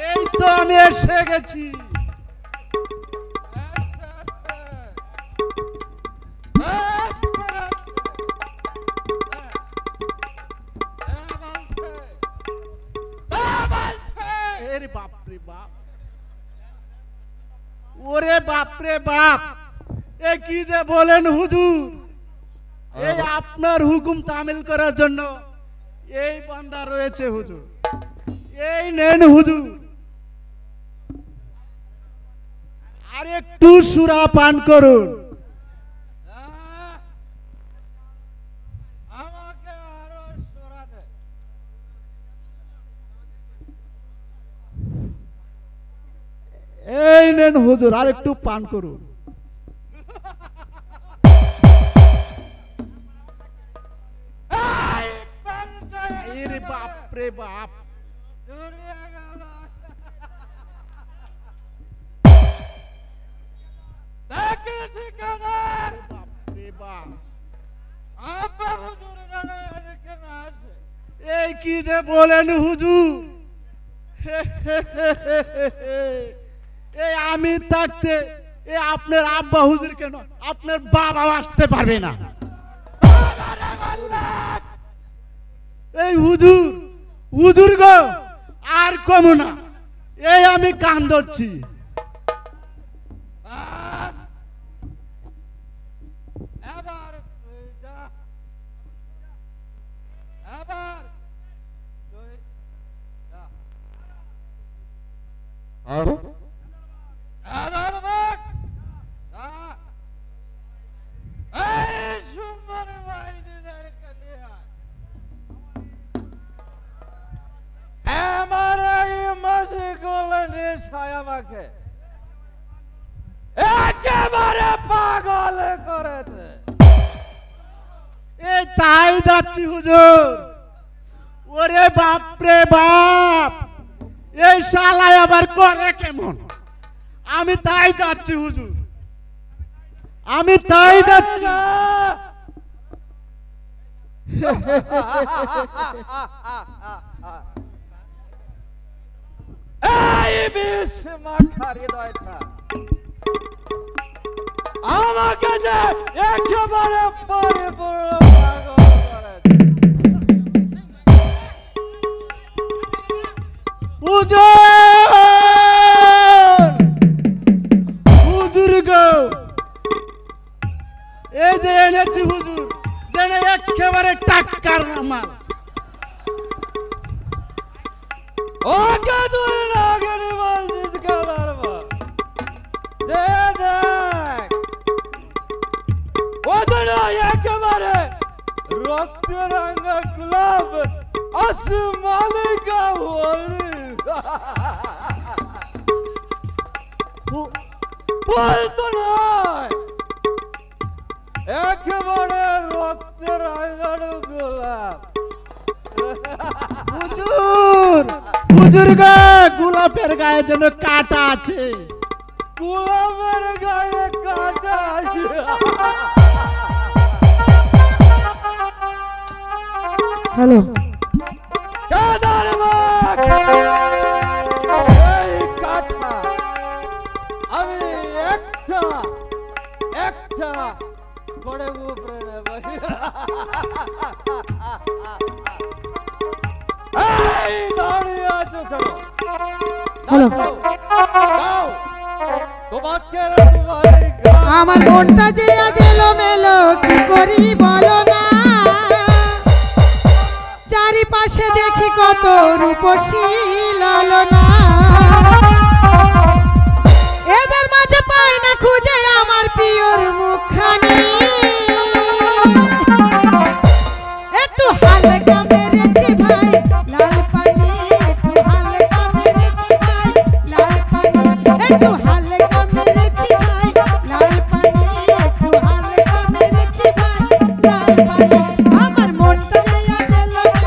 এই তো আমি এসে গেছি। ওরে বাপরে বাপ, এ কি যে বলেন হুজুর, এই আপনার হুকুম তামিল করার জন্য এই বান্দা রয়েছে হুজুর। এই নেন হুজুর, আর একটু সুরা পান করুন। আমাকে আরো সুরা দে। এই নেন হুজুর, আর একটু পান করুন। বাপরে বাপ, এই কি যে বলেন হুজুর, এই আমি থাকতে এই আপনার আব্বা হুজুর কেন আপনার বাবাও আসতে পারবে না। এই হুজুর, হুজুর গো আর কমো না, এই আমি কান ধরছি। একেবারে পাগল করেছে। এই তাই যাচ্ছি হুজুর। ওরে বাপরে বাপ, এই শালায় আবার করে কেমন? আমি তাই যাচ্ছি হুজুর, আমি তাই যাচ্ছি। এই বিষ মাখার হৃদয়টা আমাকে যে একেবারে পরিপূর্ণ পাগল করেছে। হুজুর, হুজুর গো, এই যে এনেছি হুজুর, যেন একেবারে টাটকার আমার। ওকে তুই লাগেনি বলছিস খাবার পর দেখ, ওদের একেবারে রক্ত রাঙা গোলাপ আসমানে বলতো নয়, একেবারে রক্ত রাঙানো গোলাপ। হুজুর, হুজুর গো, গোলাপের গায়ে যেন কাটা আছে। গোলাপের গায়ে কাটা আছে। হ্যালো, আমি একটা একটা করে উপরে নেব। দাঁড়িয়ে আছো কেন? আমার মনটা যে আজ এলোমেলো, কি করি বলো না। চারিপাশে দেখি কত রূপসী লালনা, এদের মাঝে পাই না খুঁজে আমার প্রিয়র মুখখানি। একটু হালকা মেরেছি ভাই লাল পানি, একটু হালকা মেরেছি ভাই লাল পানি, একটু হালকা মেরেছি ভাই লাল পানি, একটু হালকা মেরেছি ভাই লাল পানি। আমার মনটা যে আজ এলোমেলো,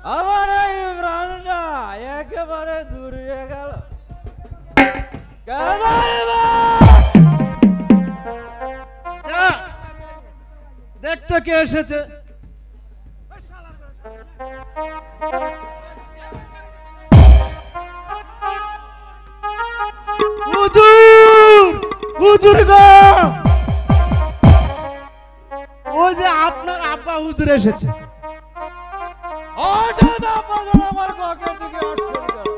আমার এই প্রাণটা একেবারে দূরিয়ে গেল। যা, দেখতে কে এসেছে। হুজুর, হুজুর গো, ওই যে আপনার আব্বা হুজুর এসেছে। হঠাৎ আপনার আমার পকেট থেকে আসছেন কেন?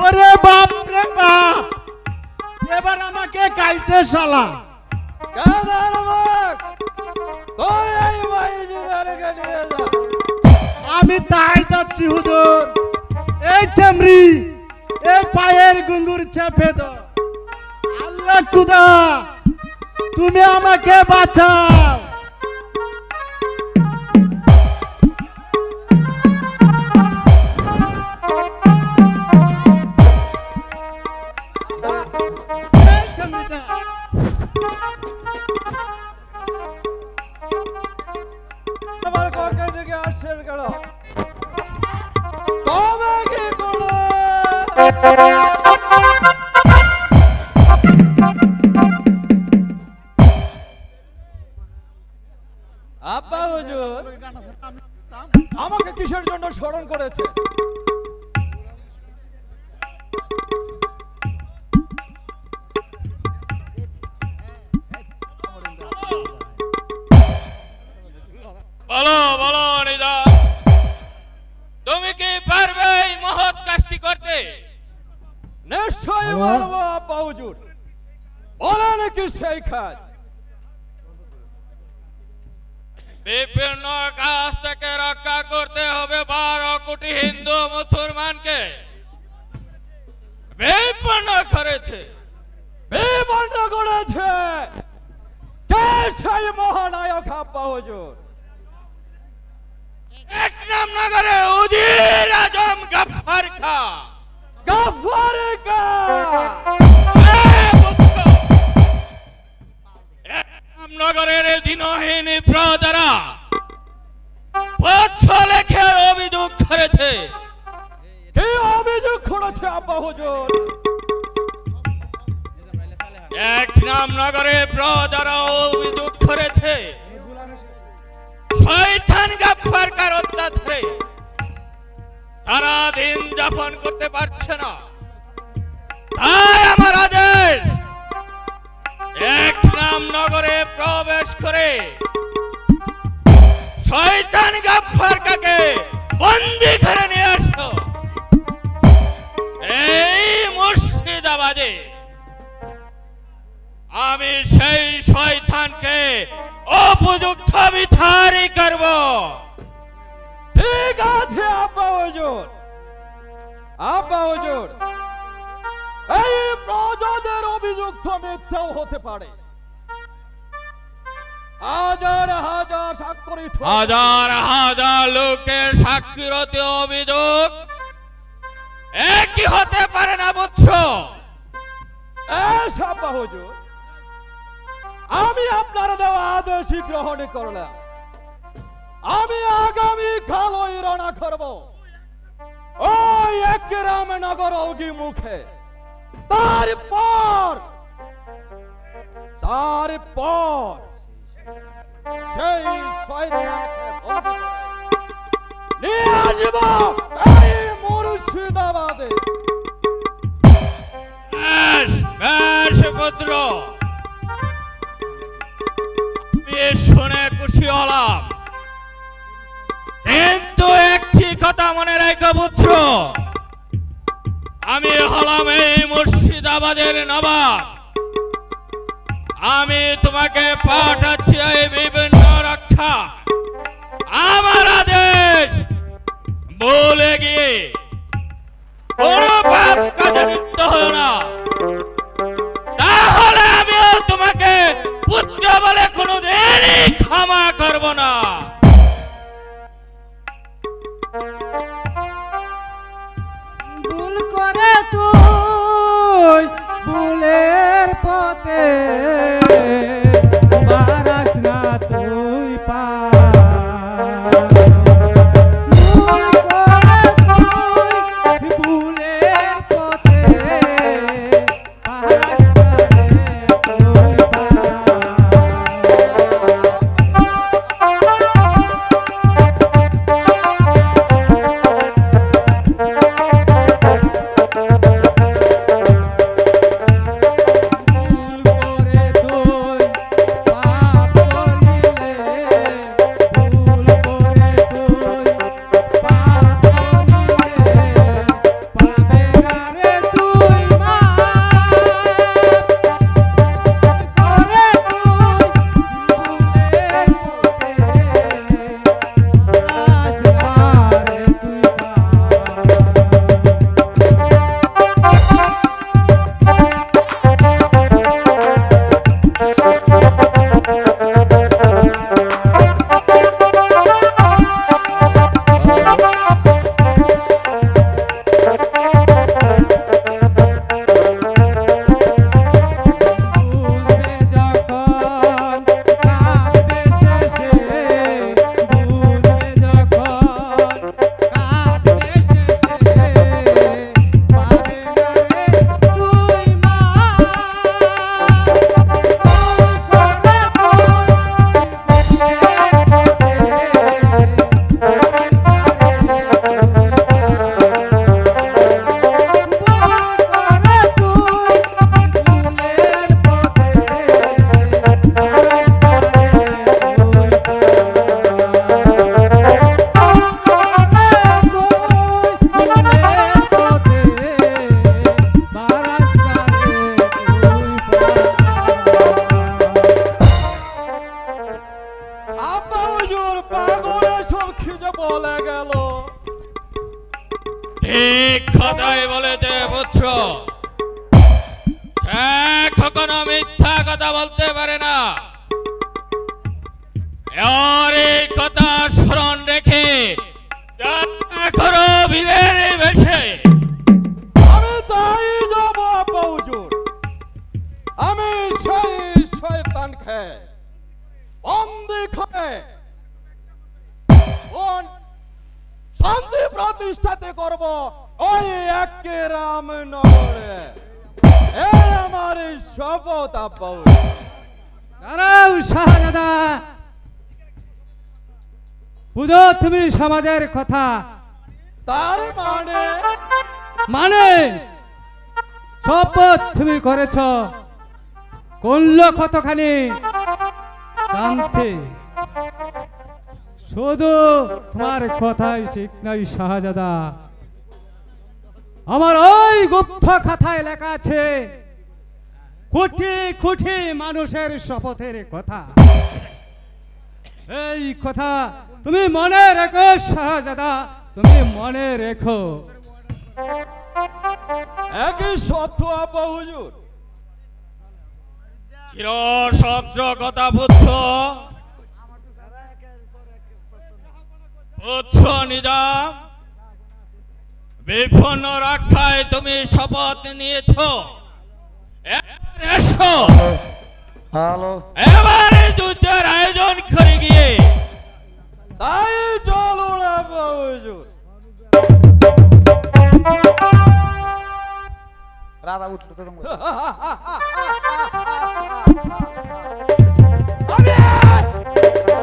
ওরে বাপ রে বাপ, এবার আমাকে কাইছে শালা। গাধার মুখ, তুই এই বাইজিদেরকে নিয়ে যা। আমি তাই যাচ্ছি হুজুর। এই চামড়ি, এই পায়ের গুঙ্গুর চেপে দাও। আল্লাহ খুদা, তুমি আমাকে বাঁচাও। এই চামড়িটা, আমার পকেট থেকে আসছেন কেন? তবে কি করো? আব্বা হুজুর আমাকে কিসের জন্য স্মরণ করেছে? বলো বলো নিজাম, তুমি কি পারবে এই মহৎ কাজটি করতে? নিশ্চয়ই বলবো আব্বা হুজুর। বলেন কি সেই কাজ? বিভিন্ন কাজ থেকে রক্ষা করতে হবে 12 কোটি হিন্দু মুসলমানকে। বিপন্ন করেছে। বিপন্ন করেছে কে সেই মহানায়ক আব্বা হুজুর? এক নাম নগরে উজির আজম গফফার খা। গফফার খা নগরের দিনহীন প্রজারা পত্র লেখে অভিযোগ করেছে। কি অভিযোগ করেছে আব্বা হুজুর? এক নাম নগরে প্রজারা অভিযোগ করেছে শয়তান গফফার কার অত্যাচারে তারা দিন যাপন করতে পারছে না। তাই আমার আদেশ, এক নাম নগরে প্রবেশ করে শয়তান গফফার কাকে বন্দী করে নিয়ে আসো। এই মুর্শিদাবাদে আমি সেই শয়তানকে উপযুক্ত বিচারই করব। ঠিক আছে আব্বা হুজুর। আব্বা হুজুর, এই প্রজাদের অভিযোগ তো মিথ্যাও হতে পারে। হাজার হাজার স্বাক্ষরিত হাজার হাজার লোকের স্বাক্ষরিত অভিযোগ একই হতে পারে না বুঝছ? আব্বা হুজুর, আমি আপনার দেওয়া আদেশই গ্রহণ করলাম। আমি আগামী কালই রওনা করব ওই এক রামনগর অভিমুখে। তারপর সেই শয়তানকে বন্দী করে নিয়ে আসব এই মুর্শিদাবাদে। বেশ বেশ পুত্র, আমি শুনে খুশি হলাম, কিন্তু একটি কথা মনে রেখো পুত্র, আমি হলাম এই মুর্শিদাবাদের নবাব। আমি তোমাকে পাঠাচ্ছি এই বিভিন্ন রক্ষা। আমার আদেশ বলে গিয়ে কোন পাপ কাজে লিপ্ত হও না, তাহলে আমিও তোমাকে পুত্র বলে কোনোদিনই ক্ষমা করব না। ভুল করে তুই ভুলের পথে বারাস না তুই পা। ভুল ঠিক কথাই বলেছে পুত্র। সে কখনো মিথ্যা কথা বলতে পারে না। আর এই কথা স্মরণ রেখে যাত্রা করো বীরের বেশে। আমি তাই যাব আব্বা হুজুর। আমি সেই শয়তান খেয়ে বন্দি করে শান্তি প্রতিষ্ঠাতে করব ওই একে রামনগরে। এই আমার শপথ আব্বা হুজুর। দাঁড়াও শাহজাদা, বুঝো তুমি সমাজের কথা। তার মানে শপথ তুমি করেছ, করল কতখানি জানতে। শুধু তোমার কথাই ঠিক নাই শাহজাদা, আমার ওই গুপ্ত কথায় লেখা আছে কোটি কোটি মানুষের শপথের কথা। এই কথা তুমি মনে রেখো শাহজাদা, তুমি মনে রেখো। একই সত্য আব্বা হুজুর। চির সত্য কথা পুত্র। পুত্র নিজাম, বিপন্ন রক্ষায় তুমি শপথ নিয়েছ। এসো এবারে যুদ্ধের আয়োজন করে গিয়ে। তাই চলুন আব্বা হুজুর। রাধা উঠলো তো তোমার। আমি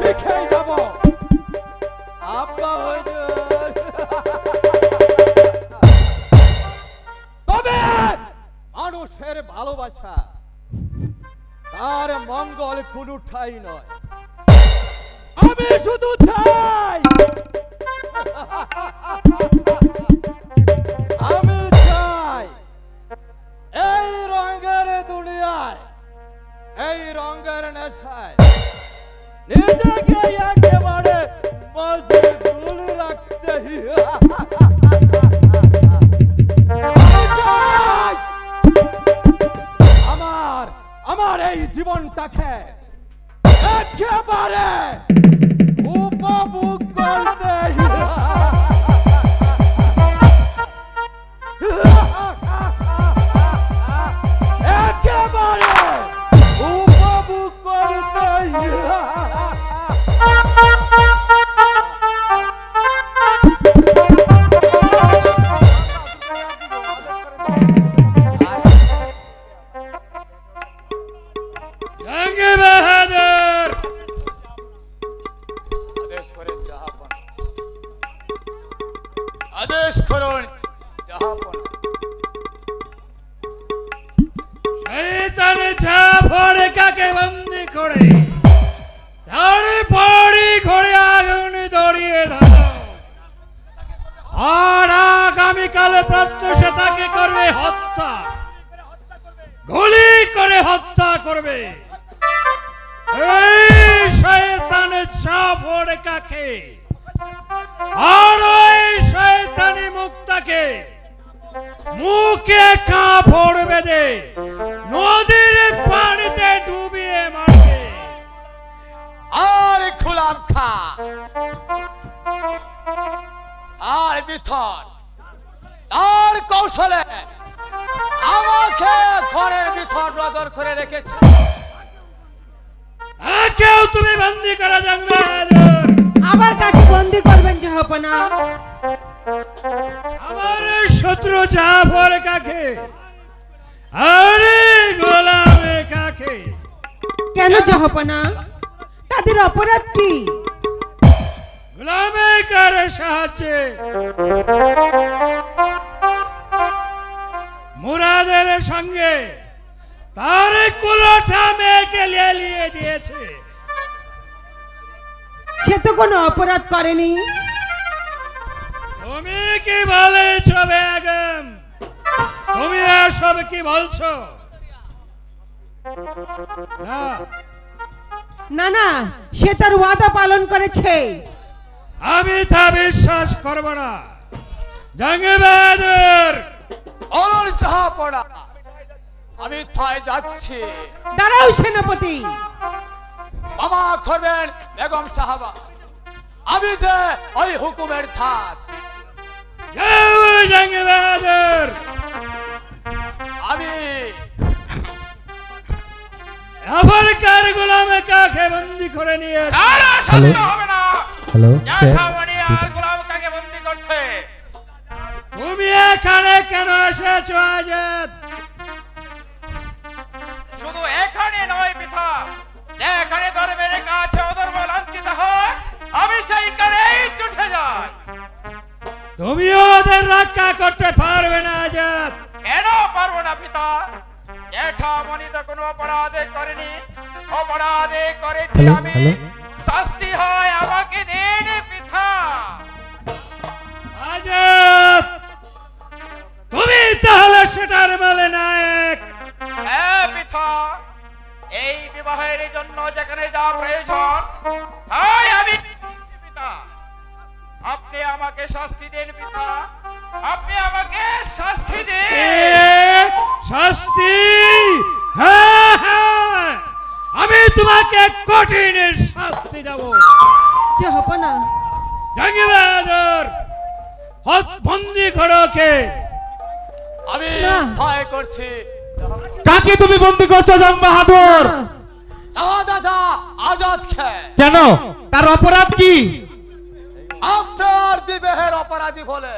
দেখেই যাব আব্বা হুজুর। তবে মানুষের ভালোবাসা, তার মঙ্গল কোনো ঠাই নয়। আমি শুধু চাই, আমি চাই এই রঙের দুনিয়ায়, এই রঙের নেশায় নিজেকে একেবারে মশগুল রাখতে। আমার এই জীবনটাকে একেবারে উপভোগ করতে। একেবারে উপভোগ করতে। জঙ্গি বাহাদুর, আদেশ করেন জাহাপনা, আদেশ করুন জাহাপনা। শয়তানে ঝাফড়ে কাকে বন্দি করে তারে পড়ি ঘরে আগুন ধরিয়ে দাও। আর আগামীকালে প্রত্যুষে তাকে করবে হত্যা, গুলি করে হত্যা করবে। এই শয়তানে ঝাফড়ে কাকে আর ওই শয়তানি মুক্তাকে মুখে কাপড় বেঁধে নদীর পানিতে ডুবিয়ে মারবে। আর খুলাম খা আর বিথর তার কৌশলে আমাকে ঘরের ভিতর নজর করে রেখেছে। কেউ তুমি বন্দি করা যাবে। আবার কাকে বন্দি করবেন জাহাপনা? আমার শত্রু জাফর কাকে আরে গোলামে কাকে? কেন জাহাপনা, তাদের অপরাধ কি? গোলামে কার সাহায্যে মুরাদের সঙ্গে তার কুলোটা মেয়েকে লিয়ে দিয়েছে। সে তো কোনো অপরাধ করেনি। তুমি কি বলেছ বেগম? তুমি এসব কি বলছো? না না, সে তার ওয়াদা পালন করেছে। আমি তা বিশ্বাস করব না। জঙ্গি বাহাদুর বলুন জাহাপনা, আমি থায় যাচ্ছি। দাঁড়াও সেনাপতি। বাবা করবেন বেগম সাহাবা, আমি যে ওই হুকুমের ধার। জঙ্গি বাহাদুর আমি আফ্রিকার গোলামে কাকে বন্দি করে নিয়ে তারা সত্য হবে না। হ্যালো জ্যাঠামণি আর গোলাম কাকে বন্দি করছে? তুমি এখানে কেন এসেছো আজাদ? শুধু এখানে নয় পিতা, যেখানে ধর্মের কাছে অধর্ম লাঞ্ছিত হয় আমি সেইখানেই ছুটে যাই। তুমিও ওদের রক্ষা করতে পারবে না আজাদ। কেন পারবো না পিতা? জ্যাঠামণি তো কোনো অপরাধে করেনি, অপরাধে করেছি হ্যালো, আমি। হ্যালো। শাস্তি হয় আমাকে দিন পিতা। আজাদ, তুমি তাহলে সেটার বলে নায়ক। হ্যাঁ পিতা, এই বিবাহের জন্য যেখানে যা প্রয়োজন তাই আমি পিতা। আপনি আমাকে শাস্তি দিন পিতা, আপনি আমাকে শাস্তি দিন। শাস্তি? হ্যাঁ হ্যাঁ, আমি তোমাকে কঠিন শাস্তি দেব। জাহাপনা, জঙ্গি বাহাদুর বন্দি করো কে? আমি না। ভয় করছি। কাকে তুমি বন্দি করছো জং বাহাদুর? দাদা আজাদ খেয়ে কেন, তার অপরাধ কি? আপনার বিবাহের অপরাধী বলে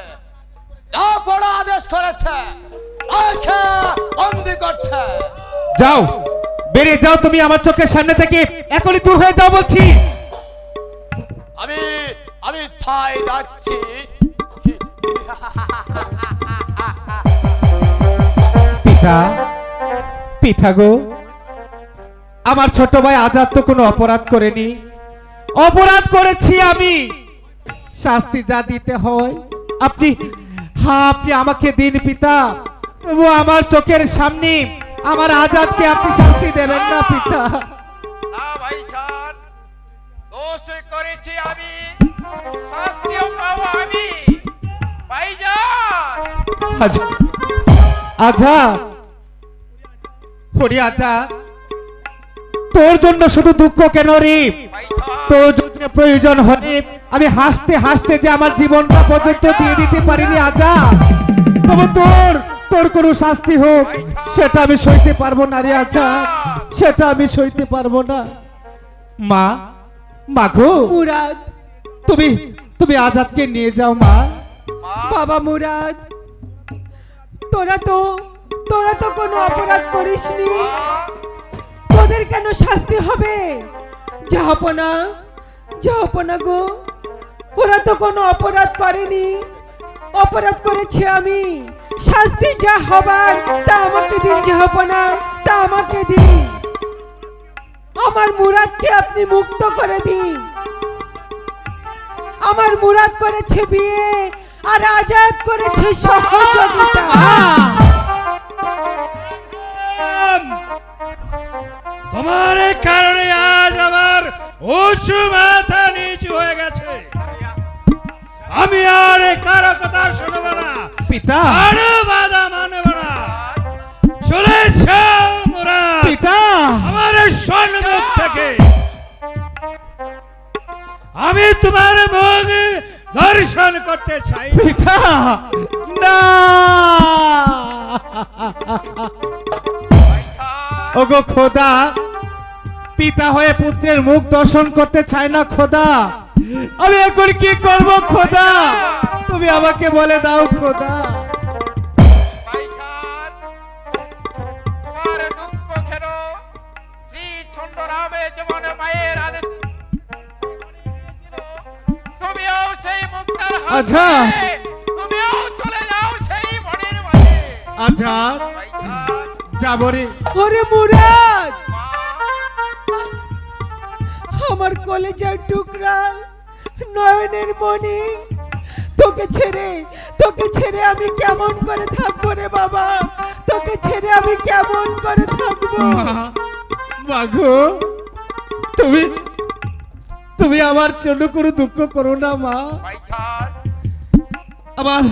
যা পড়া আদেশ করেছে তাকে বন্দি করছে। যাও, বেরিয়ে যাও তুমি আমার চোখের সামনে থেকে, এখনই দূর হয়ে যাও বলছি। আমি আমি থাই যাচ্ছি। পিতা, পিতা গো, আমার ছোট ভাই আজাদ তো কোনো অপরাধ করেনি, অপরাধ করেছি আমি। শাস্তি যা দিতে হয় আপনি আপনি আমাকে দিন পিতা। তবু আমার চোখের সামনে আমার আজাদকে আপনি শাস্তি দেবেন না পিতা। না ভাইজান, দোষ করেছি আমি, শাস্তিও পাবো আমি ভাইজান। আজাদ, আজাদ, ওরে আজাদ, তোর জন্য শুধু দুঃখ কেন রে? ভাইজান, তোর জন্য প্রয়োজন হলে আমি হাসতে হাসতে যে আমার জীবনটা পর্যন্ত দিয়ে দিতে পারিনি আজাদ। তবে তোর তোর কোনো শাস্তি হোক সেটা আমি সইতে পারবো না রে আজাদ, সেটা আমি সইতে পারবো না। মা, মা গো, মুরাদ, তুমি তুমি আজাদকে নিয়ে যাও মা। বাবা মুরাদ, তোরা তো কোনো অপরাধ করিসনি, তোদের কেন শাস্তি হবে? জাহাপনা, জাহাপনা গো, ওরা তো কোনো অপরাধ করেনি, অপরাধ করেছি আমি। শাস্তি যা হবার তা আমাকে দিন জাহাপনা, তা আমাকে দিন। আমার মুরাদকে আপনি মুক্ত করে দিন। আমার মুরাদ করেছে বিয়ে আর আজাদ করেছে সহযোগিতা। তোমার কারণে আজ আমার উঁচু মাথা নিচু হয়ে গেছে। আমি আর কারো কথা শুনব না, পিতা, কারো বাধা মানব না। চলেছ মুরাদ পিতা, আমার সম্মুখ থেকে। আমি তোমার মুখ দর্শন করতে চাই। পিতা, না। ওগো খোদা, পিতা হয়ে পুত্রের মুখ দর্শন করতে চায় না খোদা। আমি এখন কি করব খোদা? তুমি আমাকে বলে দাও খোদা। ভাইজান, তোমার দুঃখ কেন? শ্রী ছন্দরামে যেমন মায়ের আদেশ তুমিও সেই মুক্তার হাত আজাদ, ধরে, তুমিও চলে যাও সেই বনের মাঝে। আজাদ, ভাইজান, যাবো রে। ওরে মুরাদ, মা, আমার কলেজার টুকরা, নয়নের মণি, তোকে ছেড়ে আমি কেমন করে থাকবো রে বাবা? তোকে ছেড়ে আমি কেমন করে থাকবো? মাগো, তুমি তুমি আমার জন্য কোনো দুঃখ করো না মা। ভাইজান, আমার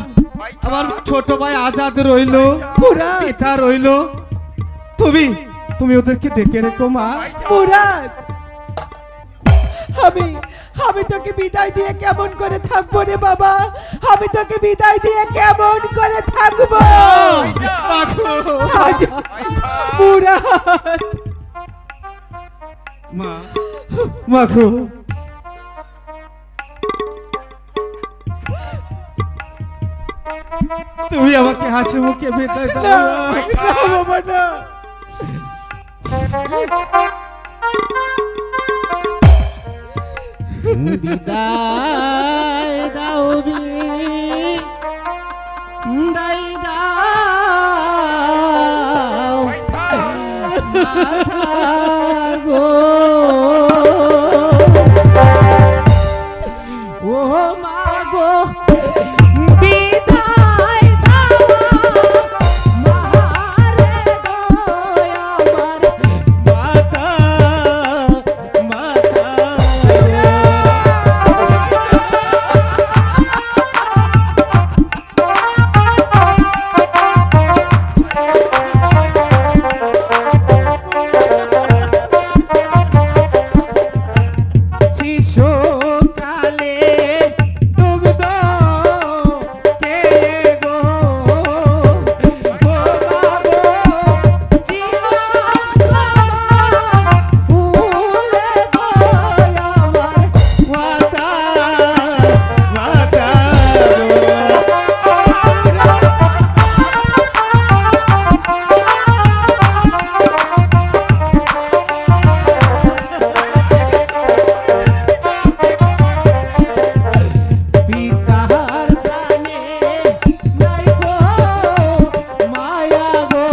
আমার ছোট ভাই আজাদ রইলো, পিতা রইলো, তুমি তুমি ওদেরকে দেখে রেখো মা। মুরাদ, আমি তোকে বিদায় দিয়ে কেমন করে থাকবো রে বাবা? আমি তোকে বিদায় দিয়ে কেমন করে থাকবো? মুরাদ, মা মাখো, তুমি আমাকে হাসি মুখে বিদায় দাও না বাবা না। বিদায় দাও বিদায় দাও মাথা গো, ও মা গো বিদায় দাও মারে গো আমার মাথা মাথা শিশুকালে দুগ্ধ কে গো বাবু ভুলে গো আমার মাতা মাতা পিতার প্রাণে নাই গো মায়া গো,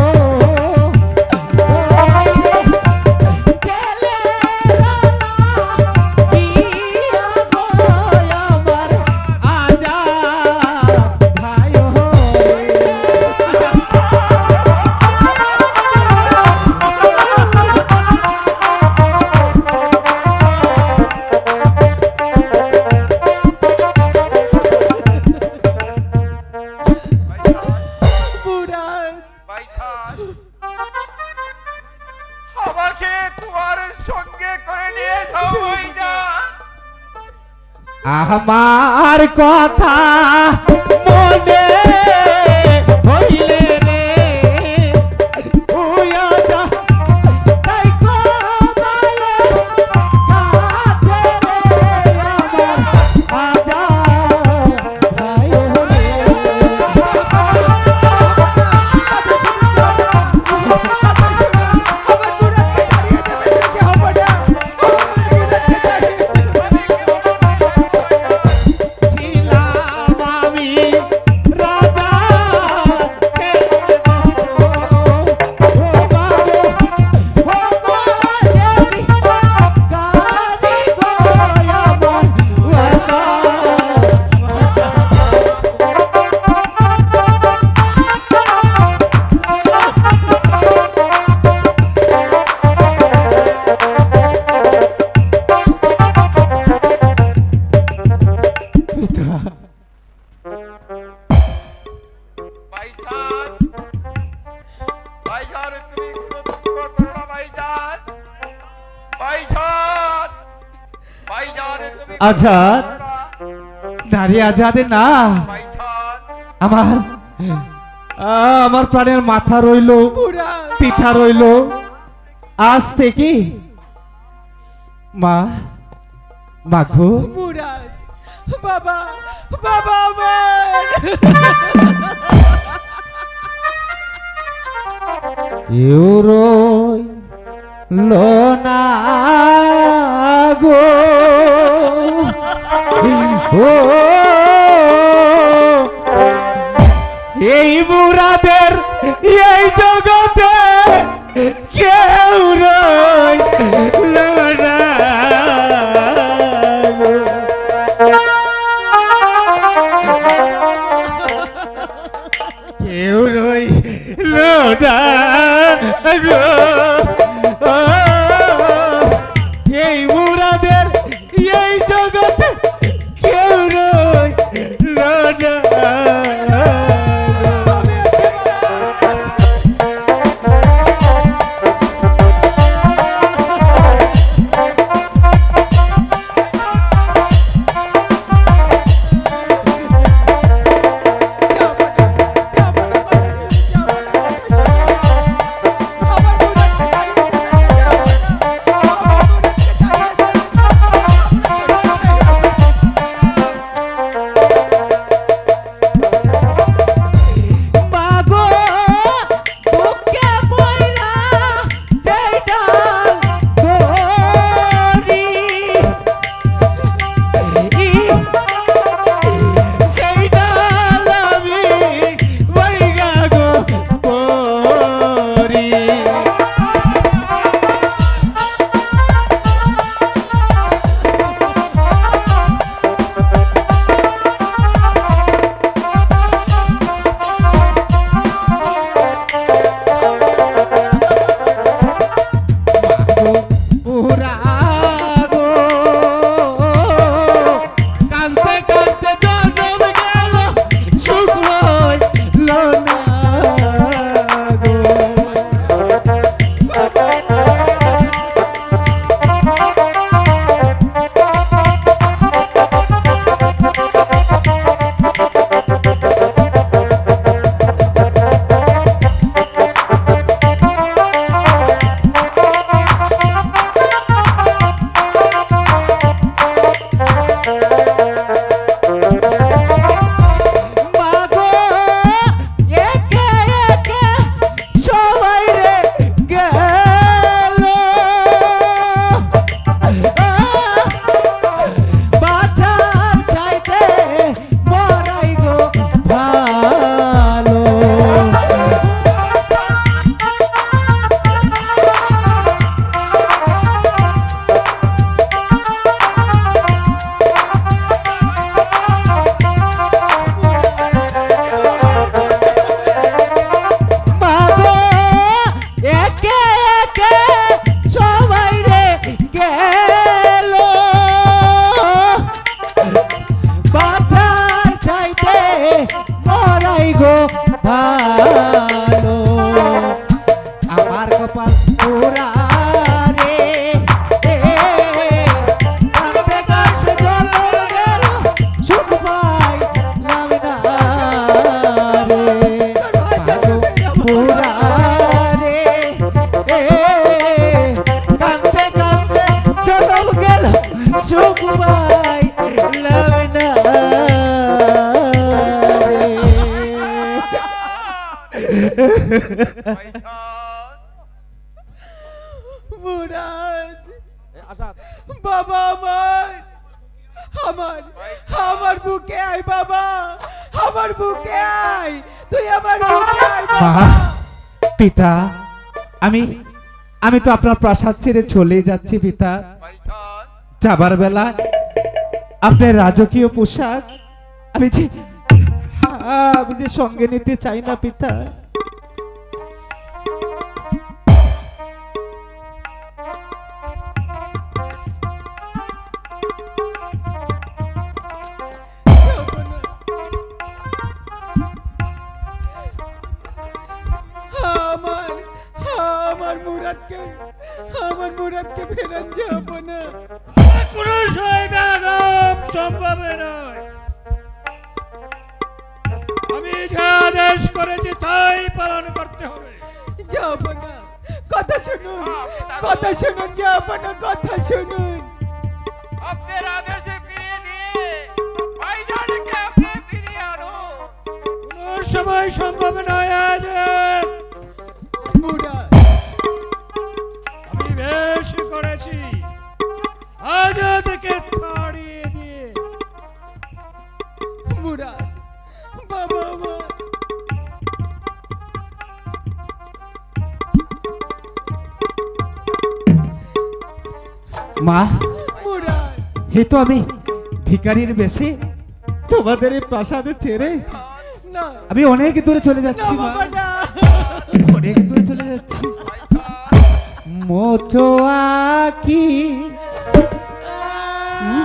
গেলে দিয়া গো আমার আজা ভাই মুরাদ, ভাইজান, আমাকে তোমার সঙ্গে করে নিয়ে যাও ভাইজান। আমার কথা মনে হইলে রে উয়া যা তাই গো মায়ে কাছে রে আমার আজা ভাই রে। ছিলাম আমি রাজা ভাইজান, ভাইজান, তুমি কোনো দুঃখ করো না ভাইজান। ভাইজান, ভাইজান, তুমি কোনো আজাদ, দুঃখ করো না। নারী আজাদে না ভাইজান, আমার আমার প্রাণের মাথা রইলো, মুরাদ, পিঠা রইলো, আজ থেকে মা মাখো মুরাদ, বাবা বাবা আমার ইউরোই লোনা গো ও এই মুরাদের এই জগতে কেউ রইল না গো। কেউ রইল না গো ও, এই মুরাদের এই জগতে কেউ রইল না ভালো আমার কপাল পোড়া রে কাঁদতে কাঁদতে জল গেল সুখ পাইলাম না রে পোড়া রে কাঁদতে কাঁদতে জল গেল সুখ পাইলাম না মুরাদ বাবা আমার আমার বুকে আয় বাবা, আমার বুকে আয়, তুই আমার বুকে আয় মা, বাবা। পিতা, আমি তো আপনার প্রাসাদ ছেড়ে চলে যাচ্ছি পিতা। যাবার বেলা আপনার রাজকীয় পোশাক আমি যে সঙ্গে নিতে চাই না পিতা। আমার মুরাদকে ফেরত যাব না, কোনো সম্ভব নয়। আমি যা আদেশ করেছি তাই পালন করতে হবে। যাব না, কথা শুনুন, কথা শুনুন, যাব না, কথা শুনুন। আপনার আদেশে ফিরিয়ে দিয়ে ভাইজানকে আপনি ফিরিয়ে আনুন। কোনো সময় সম্ভব নয়। আজ মুরাদ আমি বেশ করেছি, আজ থেকে ছাড়িয়ে দিয়ে। মুরাদ বাবা আমার মা, মুরাদ হে তো আমি ভিখারির বেশে তোমাদের এই প্রাসাদে ছেড়ে না, আমি অনেক দূরে চলে না যাচ্ছি মা, বাবা না। অনেক দূরে চলে যাচ্ছি। মোচোয়াকি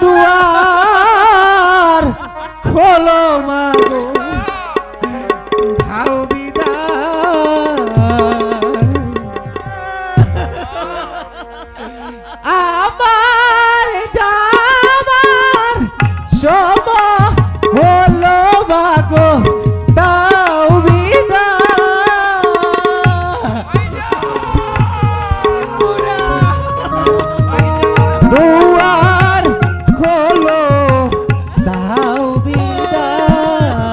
দুয়ার খোলো মাগো, ভাও আমার যাবার সময় হলো মাগো, দাও দুয়ার খোলো, দাও বিদায়।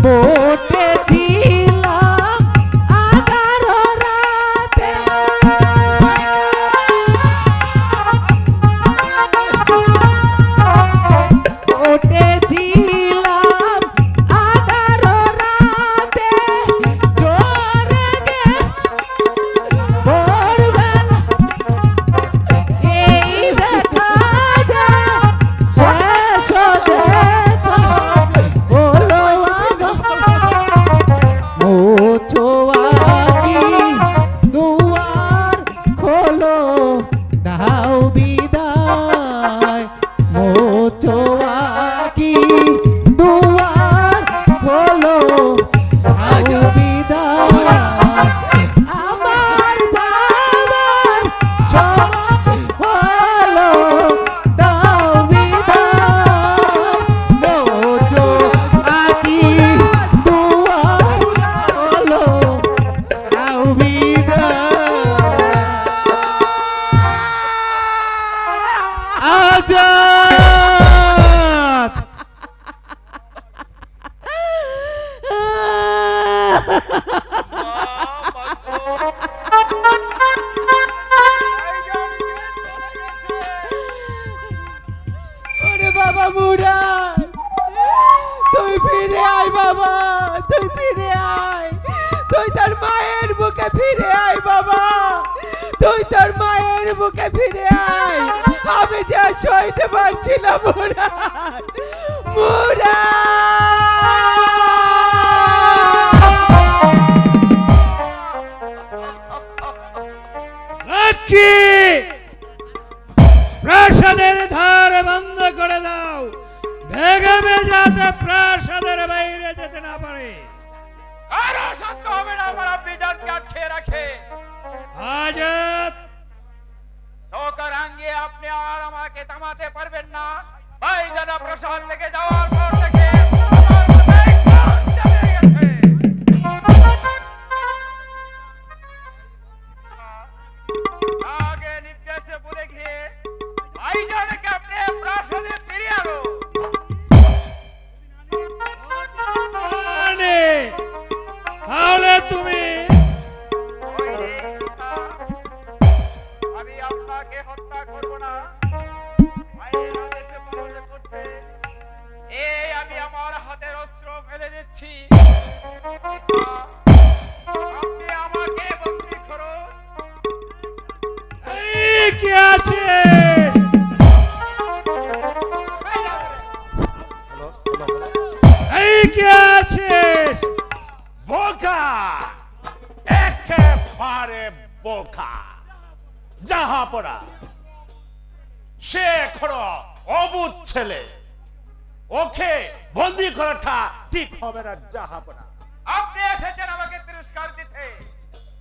বসেছিলাম 11 রাতে উঠেছিলাম 11 রাতে জোরে গে ভোরবেলা এই দেখা যায় শেষ দেখা বলো মোছোয়াকি দুয়ার খোলো দাও বিদায় মোছোয়াকি দুয়ার খোলো দাও বিদায় আমার যাবার সময় হলো দাও বিদায় মোছোয়াকি দুয়ার খোলো দাও বিদায় আজাদ ওরে বাবা বুড়া, তুই ফিরে আয় বাবা, তুই ফিরে আয়, তুই তোর মায়ের বুকে ফিরে আয় বাবা, তুই তোর মায়ের বুকে ফিরে আয়। আমি যা সইতে পারছি না বুড়া, বুড়া। লক্ষ্মী, প্রাসাদের ধার বন্ধ করে দাও, বেগমে যাতে প্রাসাদের বাইরে যেতে না পারে। আর অসত্য হবে না আমার বিজাতকে আটকে রাখে। আজাদ, চৌকার আঙ্গে আপনি আর আমাকে থামাতে পারবেন না। ভাইজান প্রসাদ থেকে যাওয়ার পর থেকে আমার মাথায় কান জমে গেছে। আগে নির্দেশে বলে গিয়ে ভাইজানকে আপনি প্রাসাদে ফিরিয়ে আনো। তাহলে তুমি ওই রে পিতা, আমি আপনাকে হত্যা করব না, মায়ের আদেশে পালন করতে এই আমি আমার হাতের অস্ত্র ফেলে দিচ্ছি। পিতা, আপনি আমাকে বন্দী করুন। এই কি আছে? এই কি আছে? বোকা, একেবারে বোকা, যাহা পড়া। সে এখনো অবুঝ ছেলে, ওকে বন্দি করাটা ঠিক হবে না। যাহা পড়া, আপনি এসেছেন আমাকে তিরস্কার দিতে।